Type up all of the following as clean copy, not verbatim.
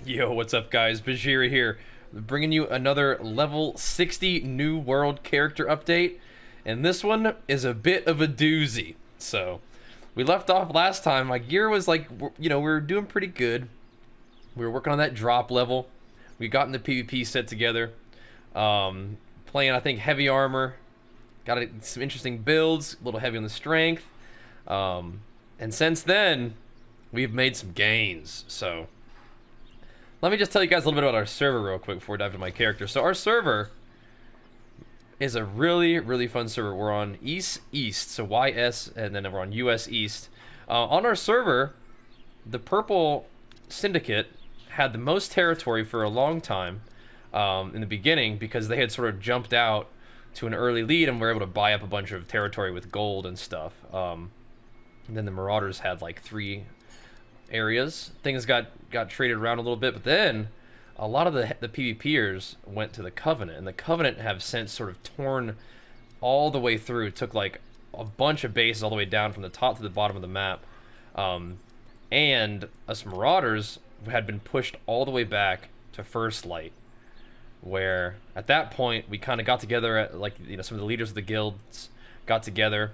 Yo, what's up guys? Bajheera here, bringing you another level 60 new world character update, and this one is a bit of a doozy. So, we left off last time, my gear was like, we were doing pretty good. We were working on that drop level. We got in the PvP set together, playing I think heavy armor, got some interesting builds, a little heavy on the strength, and since then, we've made some gains, so... Let me just tell you guys a little bit about our server real quick before we dive into my character. So our server is a really fun server. We're on East, so YS, and then we're on US East. On our server, the Purple Syndicate had the most territory for a long time in the beginning because they had sort of jumped out to an early lead and were able to buy up a bunch of territory with gold and stuff. And then the Marauders had like 3 areas. Things got traded around a little bit, but then a lot of the PvPers went to the Covenant, and the Covenant have since sort of torn all the way through. It took like a bunch of bases all the way down from the top to the bottom of the map, and us Marauders had been pushed all the way back to First Light, where at that point we kind of got together at, like, some of the leaders of the guilds got together,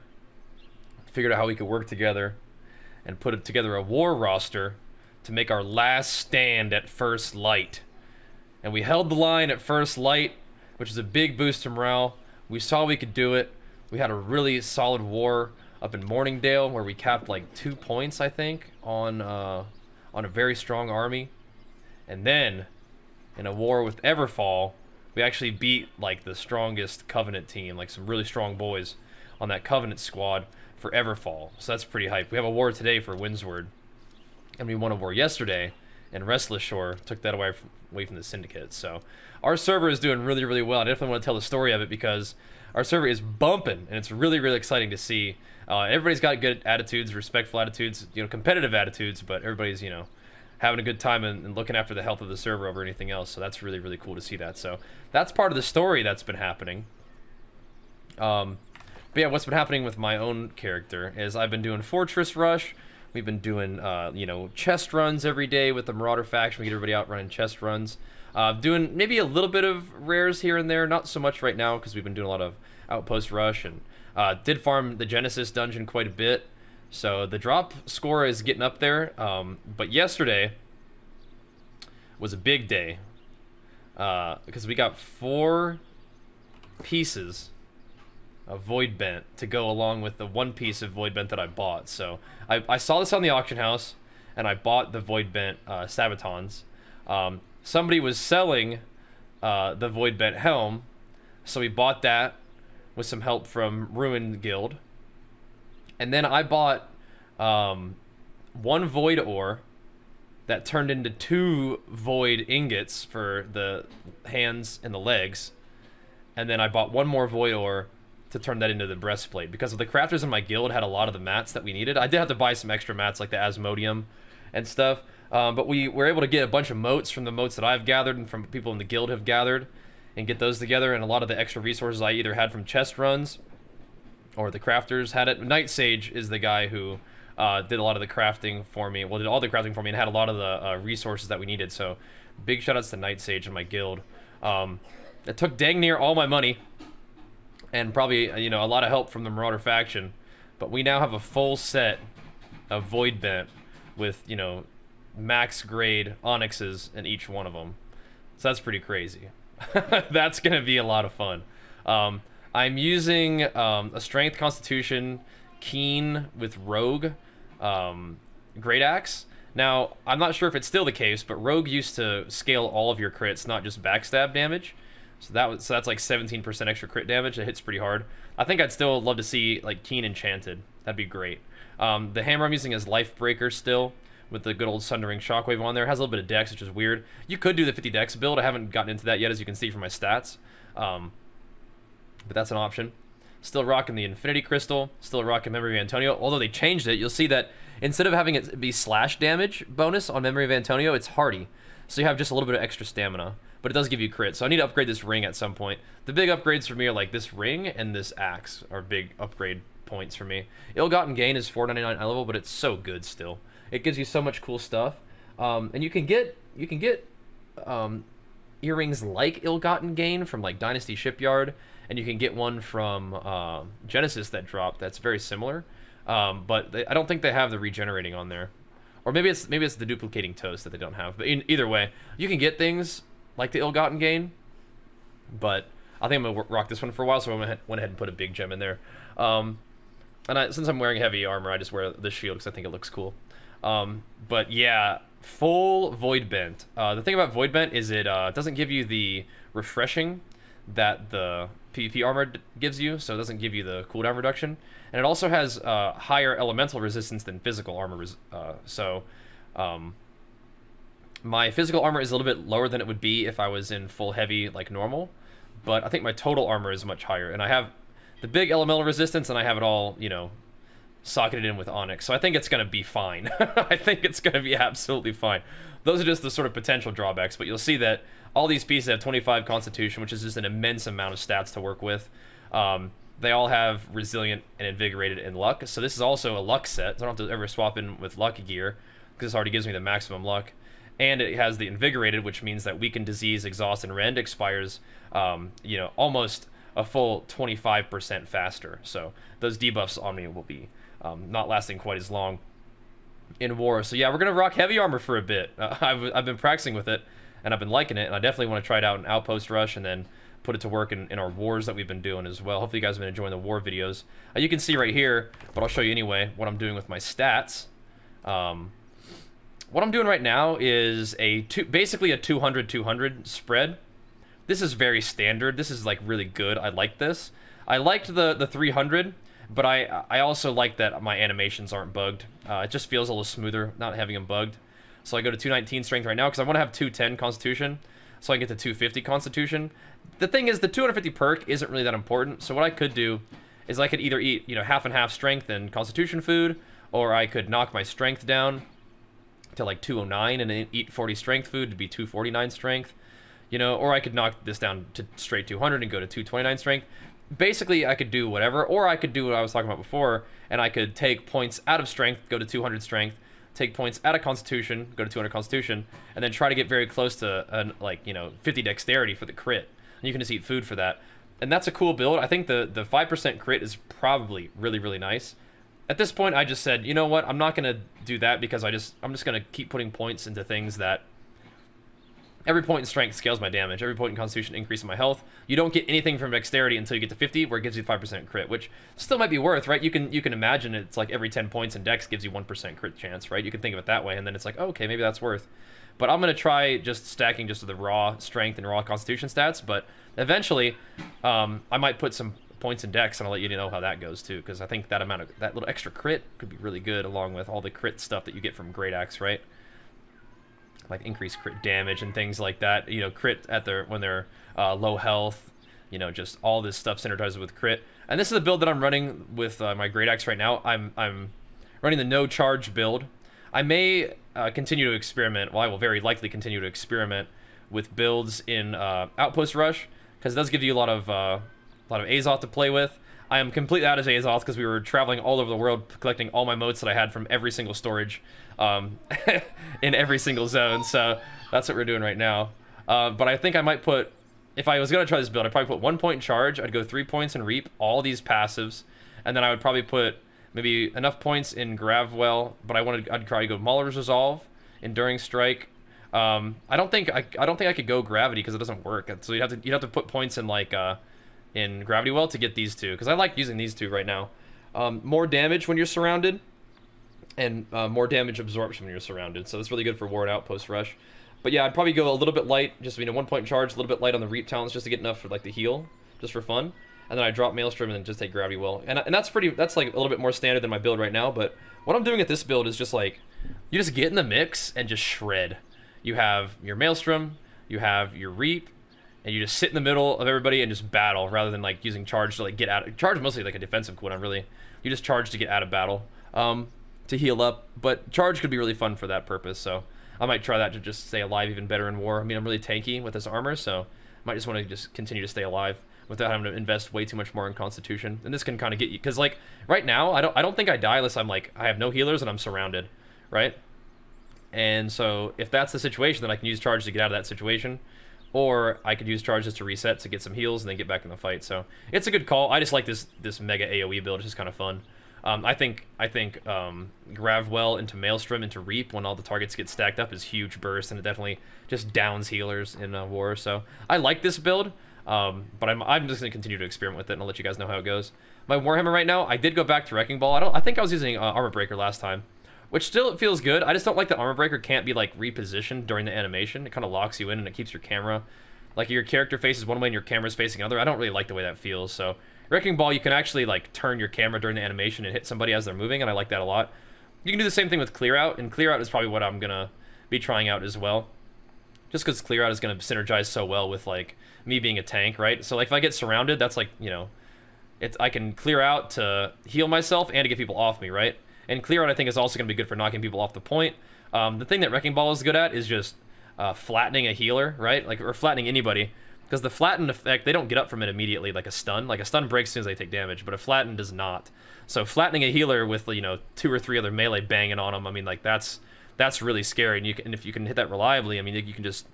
figured out how we could work together and put together a war roster to make our last stand at First Light. And we held the line at First Light, which is a big boost to morale. We saw we could do it. We had a really solid war up in Morningdale where we capped like 2 points, I think, on a very strong army. And then, in a war with Everfall, we actually beat like the strongest Covenant team, like some really strong boys on that Covenant squad for Everfall, so that's pretty hype. We have a war today for Windsward, and we won a war yesterday, and Restless Shore took that away from the Syndicate. So our server is doing really well. I definitely want to tell the story of it because our server is bumping, and it's really exciting to see. Everybody's got good attitudes, respectful attitudes, competitive attitudes, but everybody's having a good time and looking after the health of the server over anything else. So that's really cool to see that. So that's part of the story that's been happening. But yeah, what's been happening with my own character is I've been doing Fortress Rush. We've been doing, chest runs every day with the Marauder faction. We get everybody out running chest runs. Doing maybe a little bit of rares here and there, not so much right now because we've been doing a lot of Outpost Rush, and did farm the Genesis dungeon quite a bit. So the drop score is getting up there. But yesterday was a big day because we got 4 pieces of Voidbent to go along with the 1 piece of Voidbent that I bought. So I saw this on the auction house, and I bought the Voidbent Sabatons. Somebody was selling the Voidbent helm, so we bought that with some help from Ruin Guild. And then I bought 1 Void ore that turned into 2 Void ingots for the hands and the legs. And then I bought 1 more Void ore to turn that into the breastplate, because of the crafters in my guild had a lot of the mats that we needed. I did have to buy some extra mats like the Asmodium and stuff, but we were able to get a bunch of motes from the motes that I've gathered and from people in the guild have gathered and get those together, and a lot of the extra resources I either had from chest runs or the crafters had it. Night Sage is the guy who did a lot of the crafting for me, well, did all the crafting for me and had a lot of the resources that we needed, so big shout outs to Night Sage and my guild. It took dang near all my money, and probably, a lot of help from the Marauder faction. But we now have a full set of Voidbent with, max grade onyxes in each one of them. So that's pretty crazy. That's going to be a lot of fun. I'm using a Strength Constitution Keen with Rogue Great Axe. Now, I'm not sure if it's still the case, but Rogue used to scale all of your crits, not just backstab damage. So that's like 17% extra crit damage. It hits pretty hard. I think I'd still love to see like Keen Enchanted. That'd be great. The hammer I'm using is Lifebreaker still, with the good old Sundering Shockwave on there. It has a little bit of dex, which is weird. You could do the 50 dex build. I haven't gotten into that yet, as you can see from my stats. But that's an option. Still rocking the Infinity Crystal. Still rocking Memory of Antonio. Although they changed it, you'll see that instead of having it be slash damage bonus on Memory of Antonio, it's hardy. So you have just a little bit of extra stamina. But it does give you crit, so I need to upgrade this ring at some point. The big upgrades for me are like this ring and this axe are big upgrade points for me. Ill-Gotten Gain is 499 eye level, but it's so good still. It gives you so much cool stuff. And you can get you can get earrings like Ill-Gotten Gain from like Dynasty Shipyard, and you can get one from Genesis that dropped that's very similar, but I don't think they have the regenerating on there, or maybe it's the duplicating toast that they don't have. But either way, you can get things like the Ill-Gotten Gain, but I think I'm gonna rock this one for a while, so I went ahead and put a big gem in there. Since I'm wearing heavy armor, I just wear the shield because I think it looks cool. But yeah, full Voidbent. The thing about Voidbent is it doesn't give you the refreshing that the PvP armor gives you, so it doesn't give you the cooldown reduction. And it also has higher elemental resistance than physical armor. My physical armor is a little bit lower than it would be if I was in full heavy like normal, but I think my total armor is much higher. And I have the big elemental resistance, and I have it all, you know, socketed in with Onyx, so I think it's going to be fine. I think it's going to be absolutely fine. Those are just the sort of potential drawbacks, but you'll see that all these pieces have 25 Constitution, which is just an immense amount of stats to work with. They all have Resilient and Invigorated and Luck, so this is also a Luck set, so I don't have to ever swap in with Luck gear, because this already gives me the maximum Luck. And it has the Invigorated, which means that Weaken, Disease, Exhaust, and Rend expires, you know, almost a full 25% faster. So those debuffs on me will be not lasting quite as long in war. So yeah, we're gonna rock heavy armor for a bit. I've been practicing with it, and I've been liking it, and I definitely want to try it out in Outpost Rush, and then put it to work in our wars that we've been doing as well. Hopefully you guys have been enjoying the war videos. You can see right here, but I'll show you anyway, what I'm doing with my stats. What I'm doing right now is basically a 200-200 spread. This is very standard. This is like really good. I like this. I liked the 300, but I also like that my animations aren't bugged. It just feels a little smoother not having them bugged. So I go to 219 strength right now because I want to have 210 constitution, so I get to 250 constitution. The thing is, the 250 perk isn't really that important. So what I could do is I could either eat, you know, half and half strength and constitution food, or I could knock my strength down to like 209 and then eat 40 strength food to be 249 strength, you know, or I could knock this down to straight 200 and go to 229 strength. Basically, I could do whatever, or I could do what I was talking about before, and I could take points out of strength, go to 200 strength, take points out of constitution, go to 200 constitution, and then try to get very close to like, you know, 50 dexterity for the crit. And you can just eat food for that. And that's a cool build. I think the 5% crit is probably really, really nice. At this point, I just said, you know what, I'm not going to do that because I'm just going to keep putting points into things that every point in strength scales my damage. Every point in constitution increases my health. You don't get anything from dexterity until you get to 50, where it gives you 5% crit, which still might be worth, right? You can imagine it's like every 10 points in dex gives you 1% crit chance, right? You can think of it that way, and then it's like, oh, okay, maybe that's worth. But I'm going to try just stacking just the raw strength and raw constitution stats, but eventually I might put some points in dex, and I'll let you know how that goes too, because I think that little extra crit could be really good along with all the crit stuff that you get from Great Axe, right? Like increased crit damage and things like that, you know, crit at when they're low health, you know, just all this stuff synergizes with crit. And this is the build that I'm running with my Great Axe right now. I'm running the no charge build. I may continue to experiment. Well, I will very likely continue to experiment with builds in Outpost Rush, because it does give you a lot of Azoth to play with. I am completely out of Azoth because we were traveling all over the world collecting all my motes that I had from every single storage in every single zone, so that's what we're doing right now. But I think I might put, if I was going to try this build, I'd probably put 1 point in charge, I'd go 3 points in reap, all these passives, and then I would probably put maybe enough points in Gravwell, but I'd try to go Mauler's Resolve, Enduring Strike. I don't think I could go Gravity because it doesn't work, so you'd have to put points in like in Gravity Well to get these two, because I like using these two right now. More damage when you're surrounded, and more damage absorption when you're surrounded, so that's really good for War and Outpost Rush. But yeah, I'd probably go a little bit light, just, you know, 1 point in charge, a little bit light on the reap talents, just to get enough for like the heal, just for fun. And then I drop Maelstrom and then just take Gravity Well, and that's like a little bit more standard than my build right now. But what I'm doing at this build is just like, you just get in the mix and just shred. You have your Maelstrom, you have your reap, and you just sit in the middle of everybody and just battle, rather than like using charge to like get out. Charge mostly like a defensive cooldown, really. You just charge to get out of battle, to heal up. But charge could be really fun for that purpose, so I might try that to just stay alive even better in war. I mean, I'm really tanky with this armor, so I might just want to just continue to stay alive without having to invest way too much more in constitution. And this can kind of get you, because like right now I don't think I die unless I'm like, I have no healers and I'm surrounded, right? And so if that's the situation, then I can use charge to get out of that situation. Or I could use charges to reset to get some heals and then get back in the fight. So it's a good call. I just like this mega AoE build. It's just kind of fun. I think Gravwell into Maelstrom into Reap when all the targets get stacked up is huge burst, and it definitely just downs healers in war. So I like this build, but I'm just gonna continue to experiment with it, and I'll let you guys know how it goes. My Warhammer right now, I did go back to Wrecking Ball. I think I was using Armor Breaker last time, which still feels good. I just don't like that Armor Breaker can't be like repositioned during the animation. It kind of locks you in and it keeps your camera, like your character faces one way and your camera's facing another. I don't really like the way that feels. So Wrecking Ball, you can actually like turn your camera during the animation and hit somebody as they're moving, and I like that a lot. You can do the same thing with Clear Out, and Clear Out is probably what I'm gonna be trying out as well. Just because Clear Out is gonna synergize so well with like me being a tank, right? So like if I get surrounded, that's like, you know, I can clear out to heal myself and to get people off me, right? And Clear Out I think is also gonna be good for knocking people off the point. The thing that Wrecking Ball is good at is just flattening a healer, right? Like, or flattening anybody. Because the flatten effect, they don't get up from it immediately like a stun. Like a stun breaks as soon as they take damage, but a flatten does not. So flattening a healer with, you know, 2 or 3 other melee banging on them, I mean, like that's really scary. And if you can hit that reliably, I mean, you can just,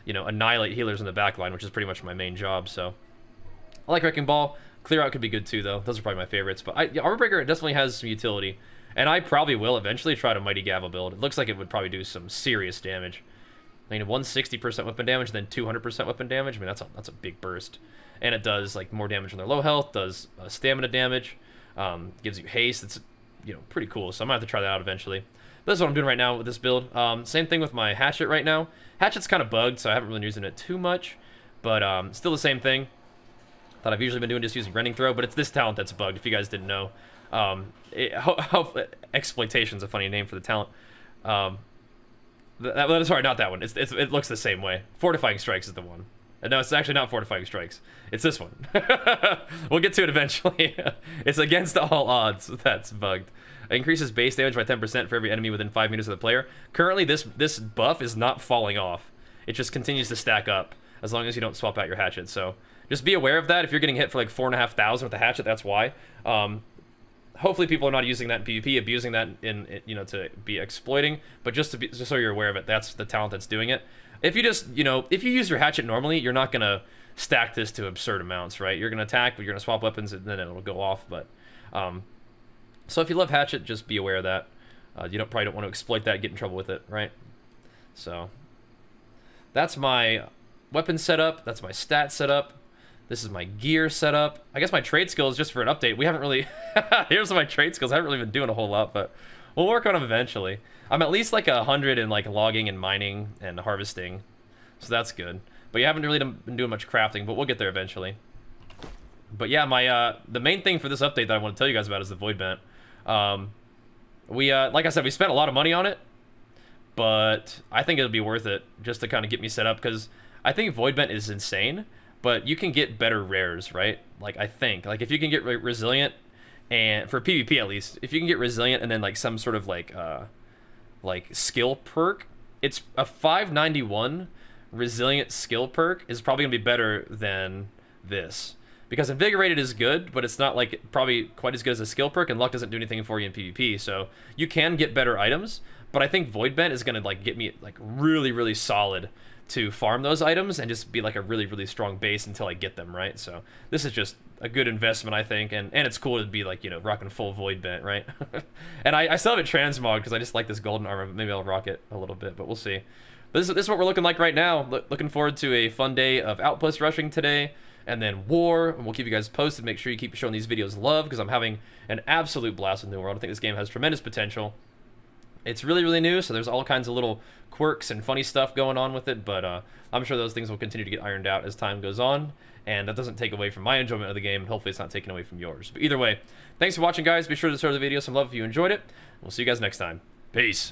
you know, annihilate healers in the backline, which is pretty much my main job. So I like Wrecking Ball. Clear Out could be good too, though. Those are probably my favorites. But Armor Breaker definitely has some utility, and I probably will eventually try to Mighty Gavel build. It looks like it would probably do some serious damage. I mean, 160% weapon damage, then 200% weapon damage. I mean, that's a big burst, and it does like more damage when they're low health. Does stamina damage, gives you haste. It's, you know, pretty cool. So I'm gonna have to try that out eventually. But this is what I'm doing right now with this build. Same thing with my hatchet right now. Hatchet's kind of bugged, so I haven't really been using it too much, but still the same thing that I've usually been doing, just using Rending Throw. But it's this talent that's bugged. If you guys didn't know, Exploitation's a funny name for the talent. Sorry, not that one. It looks the same way. Fortifying Strikes is the one. No, it's actually not Fortifying Strikes. It's this one. We'll get to it eventually. It's Against All Odds. That's bugged. It increases base damage by 10% for every enemy within 5 meters of the player. Currently, this buff is not falling off. It just continues to stack up as long as you don't swap out your hatchet. So just be aware of that. If you're getting hit for like 4,500 with the hatchet, that's why. Hopefully people are not using that in PvP, abusing that in you know, to be exploiting, but just so you're aware of it, that's the talent that's doing it. If you just, you know, if you use your hatchet normally, you're not gonna stack this to absurd amounts, right? You're gonna attack, but you're gonna swap weapons and then it'll go off. But so if you love hatchet, just be aware of that. You probably don't want to exploit that, get in trouble with it, right? So that's my weapon setup, that's my stat setup. This is my gear setup. I guess my trade skills, just for an update, we haven't really... Here's my trade skills. I haven't really been doing a whole lot, but we'll work on them eventually. I'm at least like 100 in like logging and mining and harvesting, so that's good. But you haven't really been doing much crafting, but we'll get there eventually. But yeah, my the main thing for this update that I want to tell you guys about is the Voidbent. Like I said, we spent a lot of money on it, but I think it'll be worth it just to kind of get me set up, because I think Voidbent is insane. But you can get better rares, right? Like, I think. Like, if you can get resilient, and for PvP at least, if you can get resilient and then, like, some sort of, like skill perk, it's a 591 resilient skill perk is probably going to be better than this. Because Invigorated is good, but it's not, like, probably quite as good as a skill perk, and Luck doesn't do anything for you in PvP. So, you can get better items, but I think Voidbent is going to, like, get me, like, really, really solid to farm those items and just be like a really, really strong base until I get them, right? So this is just a good investment, I think, and it's cool to be like, you know, rocking full Voidbent, right? And I still have it transmog because I just like this golden armor. Maybe I'll rock it a little bit, but we'll see. But this is what we're looking like right now. Looking forward to a fun day of outpost rushing today, and then war, and we'll keep you guys posted. Make sure you keep showing these videos love, because I'm having an absolute blast with New World. I think this game has tremendous potential. It's really, really new, so there's all kinds of little quirks and funny stuff going on with it, but I'm sure those things will continue to get ironed out as time goes on, and that doesn't take away from my enjoyment of the game, and hopefully it's not taken away from yours. But either way, thanks for watching, guys. Be sure to share the video some love if you enjoyed it. We'll see you guys next time. Peace.